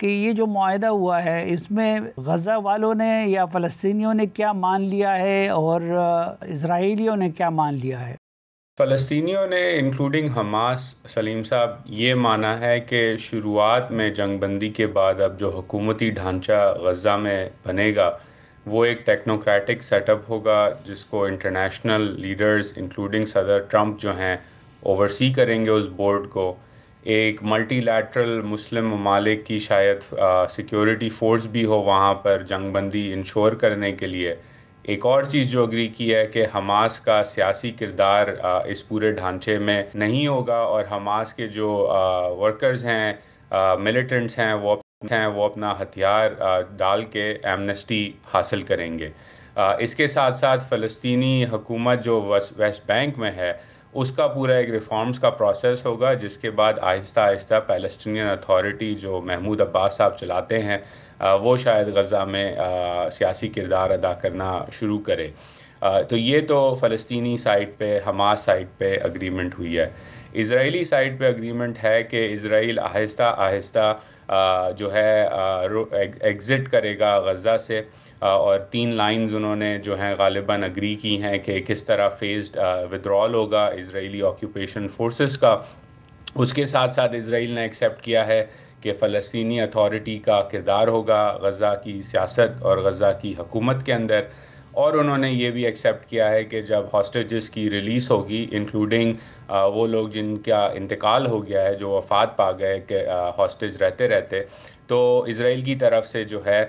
کہ یہ جو معاہدہ ہوا ہے اس میں غزہ والوں نے یا فلسطینیوں نے کیا مان لیا ہے اور اسرائیلیوں نے کیا مان لیا ہے؟ فلسطینیوں نے انکلوڈنگ حماس سلیم صاحب یہ مانا ہے کہ شروعات میں جنگ بندی کے بعد اب جو حکومتی ڈھانچہ غزہ میں بنے گا وہ ایک ٹیکنوکریٹک سیٹ اپ ہوگا جس کو انٹرنیشنل لیڈرز انکلوڈنگ صدر ٹرمپ جو ہیں اوورسی کریں گے اس بورڈ کو. ایک ملٹی لیٹرل مسلم ممالک کی شاید سیکیورٹی فورس بھی ہو وہاں پر جنگ بندی انشور کرنے کے لیے. ایک اور چیز جو اگری کی ہے کہ حماس کا سیاسی کردار اس پورے ڈھانچے میں نہیں ہوگا اور حماس کے جو ورکرز ہیں ملیٹنٹس ہیں وہ اپنا ہتھیار ڈال کے ایمنسٹی حاصل کریں گے. اس کے ساتھ ساتھ فلسطینی حکومت جو ویسٹ بینک میں ہے اس کا پورا ایک ریفارمز کا پروسیس ہوگا جس کے بعد آہستہ آہستہ پیلسٹینین اتھارٹی جو محمود عباس صاحب چلاتے ہیں وہ شاید غزہ میں سیاسی کردار ادا کرنا شروع کرے. تو یہ تو فلسطینی سائٹ پہ حماس سائٹ پہ اگریمنٹ ہوئی ہے. اسرائیلی سائٹ پہ اگریمنٹ ہے کہ اسرائیل آہستہ آہستہ جو ہے ایگزٹ کرے گا غزہ سے اور 3 لائنز انہوں نے جو ہیں غالباً اگری کی ہیں کہ کس طرح فیزڈ ودرال ہوگا اسرائیلی آکیوپیشن فورسز کا. اس کے ساتھ ساتھ اسرائیل نے ایکسیپٹ کیا ہے کہ فلسطینی اتھارٹی کا کردار ہوگا غزہ کی سیاست اور غزہ کی حکومت کے اندر. اور انہوں نے یہ بھی ایکسیپٹ کیا ہے کہ جب ہاسٹیجز کی ریلیز ہوگی انکلوڈنگ وہ لوگ جن کا انتقال ہو گیا ہے جو وفات پا گئے کہ ہاسٹیج رہتے رہتے تو اسرائیل کی طرف سے جو ہے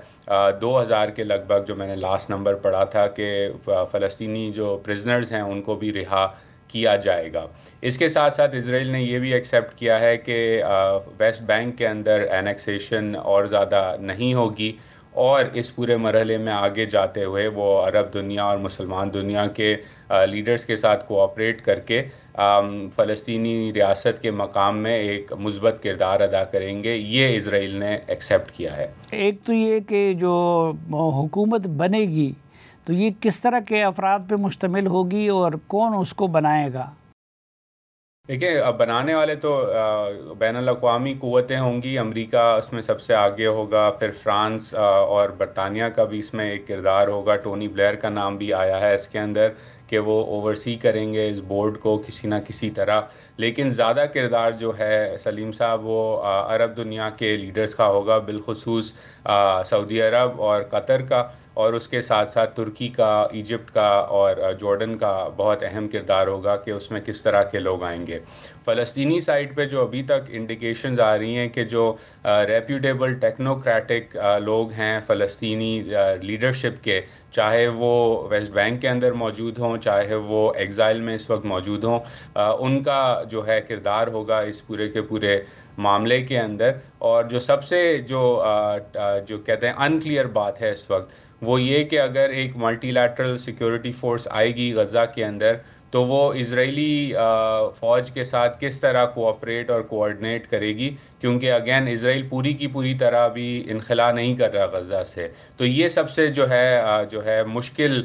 2000 کے لگ بھگ جو میں نے لاسٹ نمبر پڑھا تھا کہ فلسطینی جو پرزنرز ہیں ان کو بھی رہا کیا جائے گا. اس کے ساتھ ساتھ اسرائیل نے یہ بھی ایکسیپٹ کیا ہے کہ ویسٹ بینک کے اندر اینیکسیشن اور زیادہ نہیں ہوگی اور اس پورے مرحلے میں آگے جاتے ہوئے وہ عرب دنیا اور مسلمان دنیا کے لیڈرز کے ساتھ کوآپریٹ کر کے فلسطینی ریاست کے مقام میں ایک مثبت کردار ادا کریں گے. یہ اسرائیل نے ایکسیپٹ کیا ہے. ایک تو یہ کہ جو حکومت بنے گی تو یہ کس طرح کے افراد پہ مشتمل ہوگی اور کون اس کو بنائے گا؟ دیکھیں بنانے والے تو بین الاقوامی قوتیں ہوں گی. امریکہ اس میں سب سے آگے ہوگا, پھر فرانس اور برطانیہ کا بھی اس میں ایک کردار ہوگا. ٹونی بلیئر کا نام بھی آیا ہے اس کے اندر کہ وہ اوورسی کریں گے اس بورڈ کو کسی نہ کسی طرح. لیکن زیادہ کردار جو ہے سلیم صاحب وہ عرب دنیا کے لیڈرز کا ہوگا, بالخصوص سعودی عرب اور قطر کا, اور اس کے ساتھ ساتھ ترکی کا, ایجپٹ کا اور جارڈن کا بہت اہم کردار ہوگا کہ اس میں کس طرح کے لوگ آئیں گے. فلسطینی سائٹ پہ جو ابھی تک انڈیکیشنز آ رہی ہیں کہ جو ریپیوٹیبل ٹیکنوکریٹک لوگ ہیں فلسطینی لیڈرشپ کے, چاہے وہ ویسٹ بینک کے اندر موجود ہوں چاہے وہ ایگزائل میں اس وقت موجود ہوں, ان کا جو ہے کردار ہوگا اس پورے کے پورے معاملے کے اندر. اور جو سب سے جو کہتے ہیں انکلیئر بات ہے اس وقت وہ یہ کہ اگر ایک ملٹی لیٹرل سیکیورٹی فورس آئے گی غزہ کے اندر تو وہ اسرائیلی فوج کے ساتھ کس طرح کوآپریٹ اور کوآرڈینیٹ کرے گی, کیونکہ اگین اسرائیل پوری کی پوری طرح بھی انخلا نہیں کر رہا غزہ سے. تو یہ سب سے جو ہے مشکل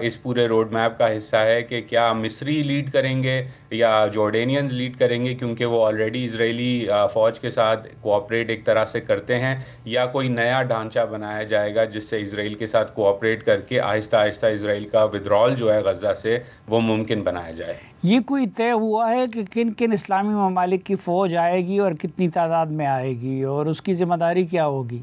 اس پورے روڈ میپ کا حصہ ہے کہ کیا مصری لیڈ کریں گے یا جارڈینینز لیڈ کریں گے, کیونکہ وہ آلریڈی اسرائیلی فوج کے ساتھ کوآپریٹ ایک طرح سے کرتے ہیں, یا کوئی نیا ڈھانچہ بنایا جائے گا جس سے اسرائیل کے ساتھ کوآپریٹ کر کے آہستہ آہستہ اسرائیل کا ودرال جو ہے غزہ سے وہ ممکن بنایا جائے. یہ کوئی طے ہوا ہے کہ کن کن اسلامی ممالک کی فوج آئے گی اور کتنی تعداد میں آئے گی اور اس کی ذمہ داری کیا ہوگی؟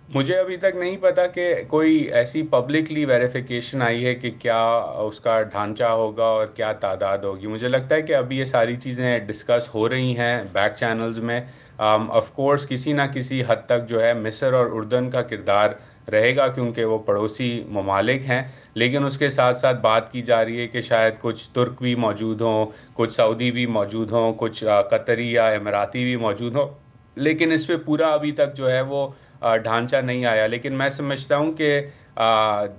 مجھے ابھی تک نہیں پتا کہ کوئی ایسی پبلکلی ویریفیکیشن آئی ہے کہ کیا اس کا ڈھانچہ ہوگا اور کیا تعداد ہوگی. مجھے لگتا ہے کہ ابھی یہ ساری چیزیں ڈسکس ہو رہی ہیں بیک چینلز میں. آف کورس کسی نہ کسی حد تک جو ہے مصر اور اردن کا کردار رہے گا کیونکہ وہ پڑوسی ممالک ہیں, لیکن اس کے ساتھ ساتھ بات کی جا رہی ہے کہ شاید کچھ ترک بھی موجود ہوں, کچھ سعودی بھی موجود ہوں, کچھ قطری یا اماراتی بھی موجود ہوں, لیکن اس پہ پورا ابھی تک جو ہے وہ ڈھانچہ نہیں آیا. لیکن میں سمجھتا ہوں کہ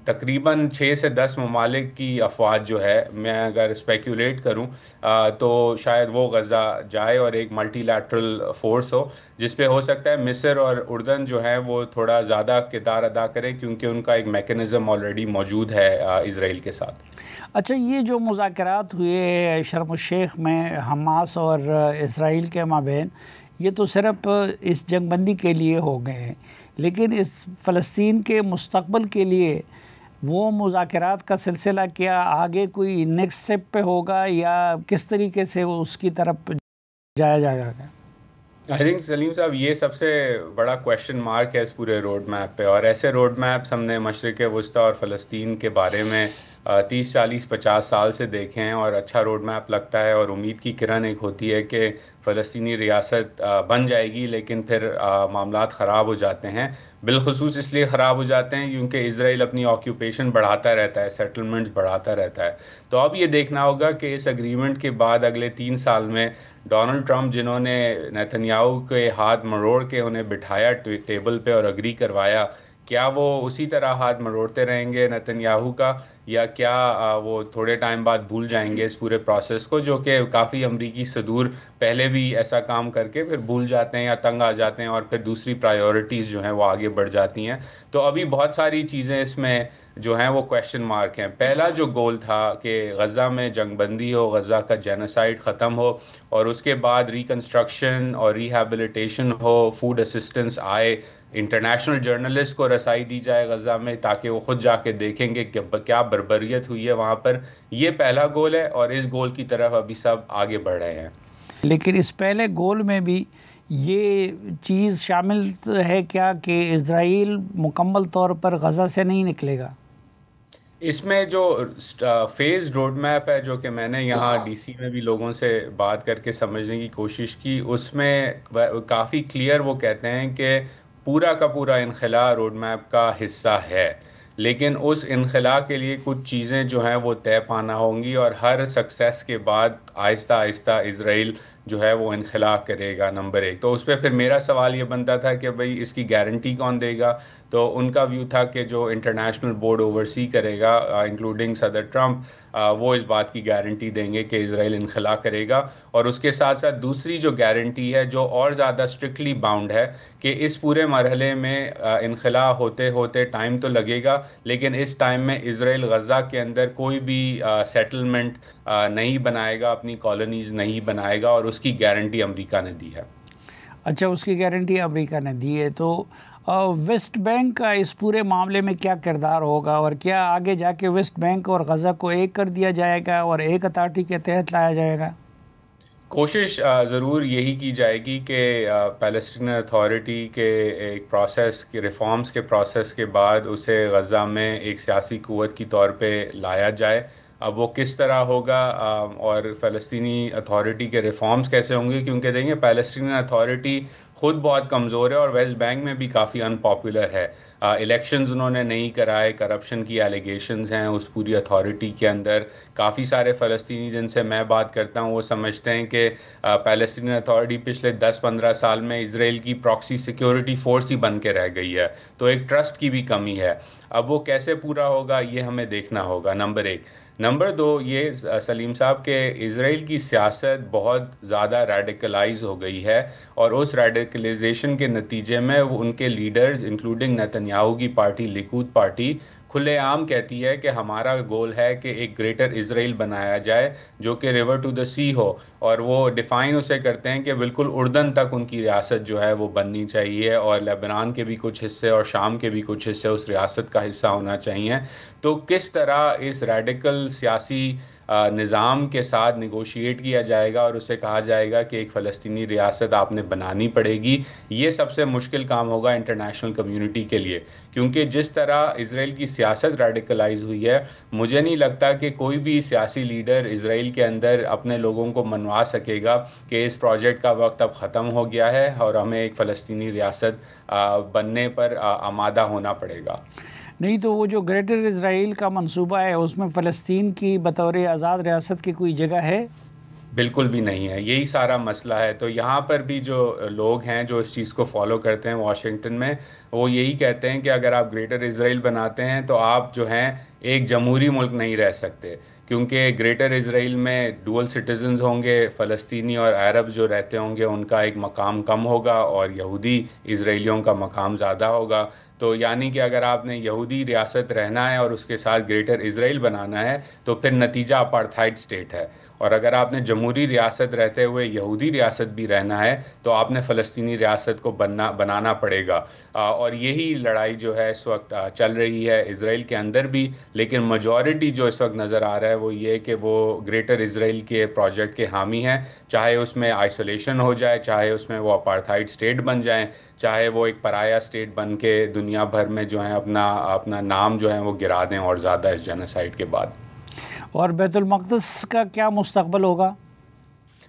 تقریباً 6 سے 10 ممالک کی افواج جو ہے, میں اگر اسپیکولیٹ کروں تو شاید وہ غزہ جائے اور ایک ملٹی لیٹرل فورس ہو جس پہ ہو سکتا ہے مصر اور اردن جو ہے وہ تھوڑا زیادہ کردار ادا کرے کیونکہ ان کا ایک میکنزم آلریڈی موجود ہے اسرائیل کے ساتھ. اچھا, یہ جو مذاکرات ہوئے شرم الشیخ میں حماس اور اسرائیل کے مابین, یہ تو صرف اس جنگ بندی کے لیے ہو گئے ہیں، لیکن اس فلسطین کے مستقبل کے لیے وہ مذاکرات کا سلسلہ کیا آگے کوئی نیکسٹ اسٹیپ پہ ہوگا یا کس طریقے سے وہ اس کی طرف جایا جائے گا؟ آئی تھنک سلیم صاحب یہ سب سے بڑا کویشچن مارک ہے اس پورے روڈ میپ پہ، اور ایسے روڈ میپس ہم نے مشرق وسطیٰ اور فلسطین کے بارے میں 30 40 50 سال سے دیکھے ہیں، اور اچھا روڈ میپ لگتا ہے، اور امید کی کرن ایک ہوتی ہے کہ فلسطینی ریاست بن جائے گی، لیکن پھر معاملات خراب ہو جاتے ہیں، بالخصوص اس لیے خراب ہو جاتے ہیں کیونکہ اسرائیل اپنی آکیوپیشن بڑھاتا رہتا ہے، سیٹلمنٹس بڑھاتا رہتا ہے۔ تو اب یہ دیکھنا ہوگا کہ اس اگریمنٹ کے بعد اگلے 3 سال میں ڈونلڈ ٹرمپ جنہوں نے نیتنیاہو کے ہاتھ مروڑ کے انہیں بٹھایا ٹیبل پہ اور اگری کروایا، کیا وہ اسی طرح ہاتھ مروڑتے رہیں گے نیتنیاہو کا، یا کیا وہ تھوڑے ٹائم بعد بھول جائیں گے اس پورے پروسیس کو، جو کہ کافی امریکی صدور پہلے بھی ایسا کام کر کے پھر بھول جاتے ہیں یا تنگ آ جاتے ہیں، اور پھر دوسری پرائیورٹیز جو ہیں وہ آگے بڑھ جاتی ہیں۔ تو ابھی بہت ساری چیزیں اس میں جو ہیں وہ کویشچن مارک ہیں۔ پہلا جو گول تھا کہ غزہ میں جنگ بندی ہو، غزہ کا جینوسائیڈ ختم ہو، اور اس کے بعد ریکنسٹرکشن اور ریہیبلیٹیشن ہو، فوڈ اسسٹنس آئے، انٹرنیشنل جرنلسٹ کو رسائی دی جائے غزہ میں تاکہ وہ خود جا کے دیکھیں گے کہ کیا بربریت ہوئی ہے وہاں پر، یہ پہلا گول ہے، اور اس گول کی طرف ابھی سب آگے بڑھ رہے ہیں۔ لیکن اس پہلے گول میں بھی یہ چیز شامل ہے کیا کہ اسرائیل مکمل طور پر غزہ سے نہیں نکلے گا؟ اس میں جو فیز روڈ میپ ہے جو کہ میں نے یہاں ڈی سی میں بھی لوگوں سے بات کر کے سمجھنے کی کوشش کی، اس میں کافی کلیئر وہ کہتے ہیں کہ پورا کا پورا انخلاء روڈ میپ کا حصہ ہے، لیکن اس انخلاء کے لیے کچھ چیزیں جو ہیں وہ طے پانا ہوں گی، اور ہر سکسیس کے بعد آہستہ آہستہ اسرائیل جو ہے وہ انخلاء کرے گا، نمبر 1۔ تو اس پہ پھر میرا سوال یہ بنتا تھا کہ بھئی اس کی گارنٹی کون دے گا؟ تو ان کا ویو تھا کہ جو انٹرنیشنل بورڈ اوورسی کرے گا انکلوڈنگ صدر ٹرمپ، وہ اس بات کی گارنٹی دیں گے کہ اسرائیل انخلاء کرے گا، اور اس کے ساتھ ساتھ دوسری جو گارنٹی ہے جو اور زیادہ اسٹرکٹلی باؤنڈ ہے کہ اس پورے مرحلے میں انخلاء ہوتے ہوتے ٹائم تو لگے گا، لیکن اس ٹائم میں اسرائیل غزہ کے اندر کوئی بھی سیٹلمنٹ نہیں بنائے گا، اپنی کالونیز نہیں بنائے گا، اور اس کی گارنٹی امریکہ نے دی ہے۔ اچھا، اس کی گارنٹی امریکہ نے دی ہے، تو ویسٹ بینک کا اس پورے معاملے میں کیا کردار ہوگا، اور کیا آگے جا کے ویسٹ بینک اور غزہ کو ایک کر دیا جائے گا اور ایک اتھارٹی کے تحت لایا جائے گا؟ کوشش ضرور یہی کی جائے گی کہ پیلسٹین اتھارٹی کے ایک پروسیس کے ریفارمز کے پروسیس کے بعد اسے غزہ میں ایک سیاسی قوت کی طور پہ لایا جائے۔ اب وہ کس طرح ہوگا اور فلسطینی اتھارٹی کے ریفارمز کیسے ہوں گے، کیونکہ دیکھیں پیلسٹین اتھارٹی خود بہت کمزور ہے اور ویسٹ بینک میں بھی کافی ان پاپولر ہے۔ الیکشنز انہوں نے نہیں کرائے، کرپشن کی ایلیگیشنز ہیں اس پوری اتھارٹی کے اندر۔ کافی سارے فلسطینی جن سے میں بات کرتا ہوں وہ سمجھتے ہیں کہ پیلسٹین اتھارٹی پچھلے 10-15 سال میں اسرائیل کی پراکسی سیکیورٹی فورس ہی بن کے رہ گئی ہے، تو ایک ٹرسٹ کی بھی کمی ہے۔ اب وہ کیسے پورا ہوگا یہ ہمیں دیکھنا ہوگا، نمبر 1۔ نمبر 2 یہ سلیم صاحب کہ اسرائیل کی سیاست بہت زیادہ ریڈیکلائز ہو گئی ہے، اور اس ریڈیکلائزیشن کے نتیجے میں وہ ان کے لیڈرز انکلوڈنگ نیتنیاہو کی پارٹی لیکود پارٹی کھلے عام کہتی ہے کہ ہمارا گول ہے کہ ایک گریٹر اسرائیل بنایا جائے جو کہ ریور ٹو دا سی ہو، اور وہ ڈیفائن اسے کرتے ہیں کہ بالکل اردن تک ان کی ریاست جو ہے وہ بننی چاہیے، اور لیبنان کے بھی کچھ حصے اور شام کے بھی کچھ حصے اس ریاست کا حصہ ہونا چاہیے۔ تو کس طرح اس ریڈیکل سیاسی نظام کے ساتھ نیگوشیٹ کیا جائے گا اور اسے کہا جائے گا کہ ایک فلسطینی ریاست آپ نے بنانی پڑے گی، یہ سب سے مشکل کام ہوگا انٹرنیشنل کمیونٹی کے لیے، کیونکہ جس طرح اسرائیل کی سیاست ریڈیکلائز ہوئی ہے، مجھے نہیں لگتا کہ کوئی بھی سیاسی لیڈر اسرائیل کے اندر اپنے لوگوں کو منوا سکے گا کہ اس پروجیکٹ کا وقت اب ختم ہو گیا ہے اور ہمیں ایک فلسطینی ریاست بننے پر آمادہ ہونا پڑے گا۔ نہیں تو وہ جو گریٹر اسرائیل کا منصوبہ ہے اس میں فلسطین کی بطور آزاد ریاست کی کوئی جگہ ہے؟ بالکل بھی نہیں ہے، یہی سارا مسئلہ ہے۔ تو یہاں پر بھی جو لوگ ہیں جو اس چیز کو فالو کرتے ہیں واشنگٹن میں، وہ یہی کہتے ہیں کہ اگر آپ گریٹر اسرائیل بناتے ہیں تو آپ جو ہیں ایک جمہوری ملک نہیں رہ سکتے، کیونکہ گریٹر اسرائیل میں ڈول سٹیزنز ہوں گے، فلسطینی اور عرب جو رہتے ہوں گے ان کا ایک مقام کم ہوگا اور یہودی اسرائیلیوں کا مقام زیادہ ہوگا۔ تو یعنی کہ اگر آپ نے یہودی ریاست رہنا ہے اور اس کے ساتھ گریٹر اسرائیل بنانا ہے تو پھر نتیجہ اپارتھائڈ سٹیٹ ہے، اور اگر آپ نے جمہوری ریاست رہتے ہوئے یہودی ریاست بھی رہنا ہے تو آپ نے فلسطینی ریاست کو بنانا پڑے گا. اور یہی لڑائی جو ہے اس وقت چل رہی ہے اسرائیل کے اندر بھی. لیکن میجورٹی جو اس وقت نظر آ رہا ہے وہ یہ کہ وہ گریٹر اسرائیل کے پروجیکٹ کے حامی ہیں, چاہے اس میں آئسولیشن ہو جائے, چاہے اس میں وہ اپارتھائڈ اسٹیٹ بن جائیں, چاہے وہ ایک پرایا اسٹیٹ بن کے دنیا بھر میں جو ہے اپنا نام جو ہے وہ گرا دیں اور زیادہ اس جینوسائیڈ کے بعد. اور بیت المقدس کا کیا مستقبل ہوگا؟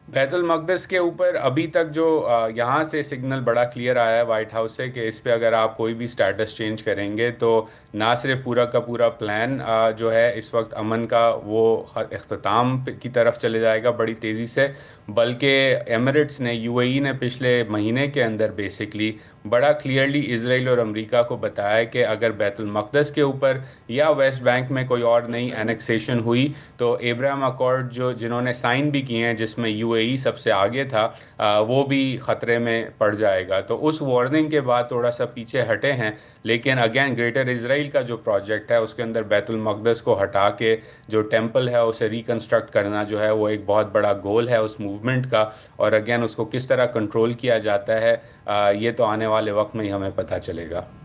بیت المقدس کے اوپر ابھی تک جو یہاں سے سگنل بڑا کلیئر آیا ہے وائٹ ہاؤس سے کہ اس پہ اگر آپ کوئی بھی سٹیٹس چینج کریں گے تو نہ صرف پورا کا پورا پلان جو ہے اس وقت امن کا وہ اختتام کی طرف چلے جائے گا بڑی تیزی سے, بلکہ ایمریٹس نے UAE نے پچھلے مہینے کے اندر بیسکلی بڑا کلیئرلی اسرائیل اور امریکہ کو بتایا کہ اگر بیت المقدس کے اوپر یا ویسٹ بینک میں کوئی اور نئی اینیکسیشن ہوئی تو ایبراہم اکارڈ جنہوں نے سائن بھی کیے ہیں جس میں UAE سب سے آگے تھا, وہ بھی خطرے میں پڑ جائے گا. تو اس وارننگ کے بعد تھوڑا سا پیچھے ہٹے ہیں, لیکن اگین گریٹر اسرائیل کا جو پروجیکٹ ہے اس کے اندر بیت المقدس کو ہٹا کے جو ٹیمپل ہے اسے ریکنسٹرکٹ کرنا جو ہے وہ ایک بہت بڑا گول ہے اس موومنٹ کا, اور اگین اس کو کس طرح کنٹرول کیا جاتا ہے یہ تو آنے والے وقت میں ہی ہمیں پتہ چلے گا.